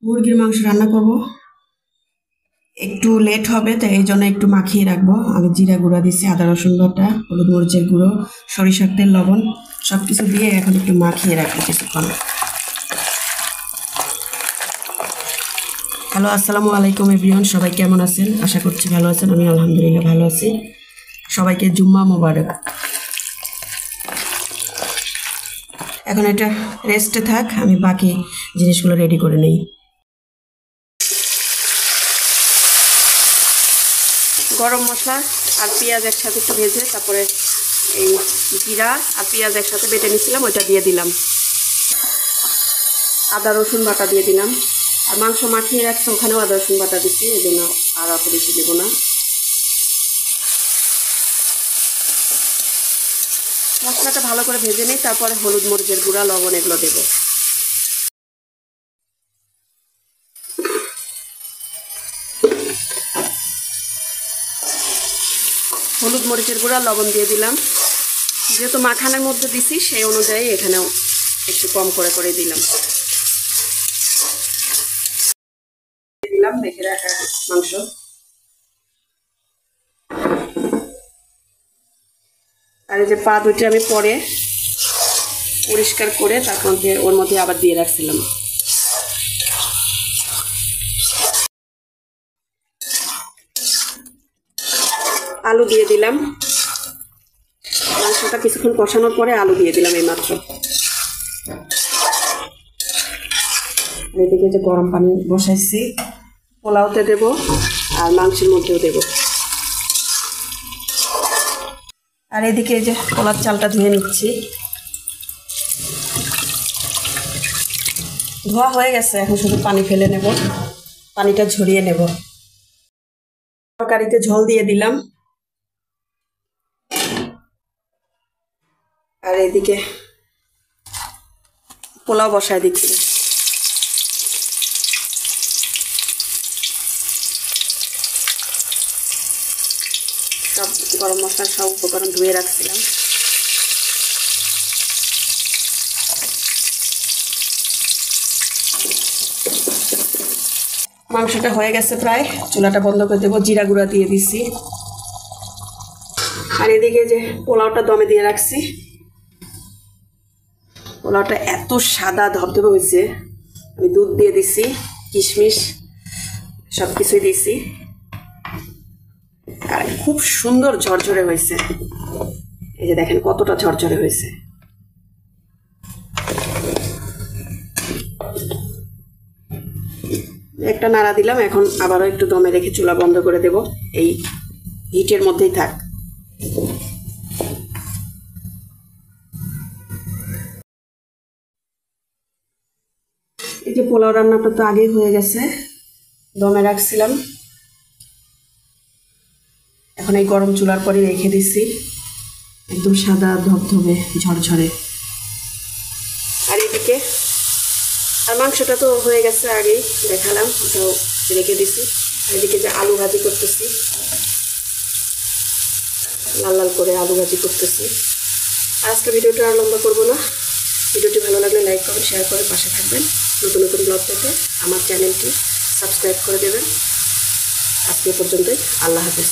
মুরগির মাংস রান্না করব, একটু লেট হবে, তাই এই জন্য একটু মাখিয়ে রাখবো। আমি জিরা গুঁড়া দিচ্ছি, আদা রসুন বাটা, হলুদ মরিচের গুঁড়ো, সরিষার তেল, লবণ সব কিছু দিয়ে এখন একটু মাখিয়ে রাখবো কিছুক্ষণ। হ্যালো, আসসালামু আলাইকুম এভরিওয়ান, সবাই কেমন আছেন? আশা করছি ভালো আছেন। আমি আলহামদুলিল্লাহ ভালো আছি। সবাইকে জুম্মা মোবারক। এখন এটা রেস্টে থাক, আমি বাকি জিনিসগুলো রেডি করে নেই। গরম মশলা আর পেঁয়াজ একসাথে একটু ভেজে তারপরে এই জিরা আর পেঁয়াজ একসাথে বেটে নিয়েছিলাম, ওইটা দিয়ে দিলাম। আদা রসুন বাটা দিয়ে দিলাম। আর মাংস মাখিয়ে রাখছে, ওখানেও আদা রসুন বাটা দিচ্ছি, এই জন্য আর অত বেশি দেবো না। মশলাটা ভালো করে ভেজে নিই, তারপরে হলুদ মরিচের গুঁড়া, লবণ এগুলো দেবো। হলুদ মরিচের গুঁড়া, লবণ দিয়ে দিলাম। যেহেতু মাখানের মধ্যে দিছি সেই অনুযায়ী এখানেও একটু কম করে করে দিলাম। দিলাম মেখে রাখা মাংস। আর এই যে পা দুটো আমি পরে পরিষ্কার করে তারপর ওর মধ্যে আবার দিয়ে রাখছিলাম। আলু দিয়ে দিলাম। মাংসটা কিছুক্ষণ কষানোর পরে আলু দিয়ে দিলাম এই মাত্র। এদিকে যে গরম পানি বসাইছি, পোলাওতে দেব আর মাংসের মধ্যেও দেব। আর এদিকে যে পোলার চালটা ধুয়ে নিচ্ছি। ধোয়া হয়ে গেছে, এখন শুধু পানি ফেলে নেব, পানিটা ঝরিয়ে নেব। তরকারিতে ঝোল দিয়ে দিলাম। আর এদিকে পোলাও বসায় দিচ্ছি। সব গরম মশলার সব উপকরণ ধুয়ে রাখছিলাম। মাংসটা হয়ে গেছে প্রায়, চুলাটা বন্ধ করে দেবো। জিরা গুঁড়া দিয়ে দিছি। আর এদিকে যে পোলাওটা দমে দিয়ে রাখছি। পোলাওটা এত সাদা ধবধবে হয়েছে, আমি দুধ দিয়ে দিছি, কিশমিশ সব কিছুই দিছি। আর খুব সুন্দর ঝরঝরে হয়েছে। এই যে দেখেন কতটা ঝরঝরে হয়েছে। একটা নাড়া দিলাম, এখন আবারও একটু দমে রেখে চুলা বন্ধ করে দেব। এই হিটের মধ্যেই থাক। এই যে পোলাও রান্নাটা তো আগেই হয়ে গেছে, দমে রাখছিলাম। এখন এই গরম চুলার পরে রেখে দিছি, একদম সাদা ধবধবে ঝরঝরে। আর এদিকে আর মাংসটা তো হয়ে গেছে, আগেই দেখালাম, ওটাও রেখে দিছি। আর এদিকে যে আলু ভাজি করতেছি, লাল লাল করে আলু ভাজি করতেছি। আজকে ভিডিওটা আর লম্বা করবো না। ভিডিওটি ভালো লাগলে লাইক করবেন, শেয়ার করে পাশে থাকবেন। নতুন নতুন ব্লগ পেতে আমার চ্যানেলটি সাবস্ক্রাইব করে দেবেন। আজকে পর্যন্তই, আল্লাহ হাফেজ।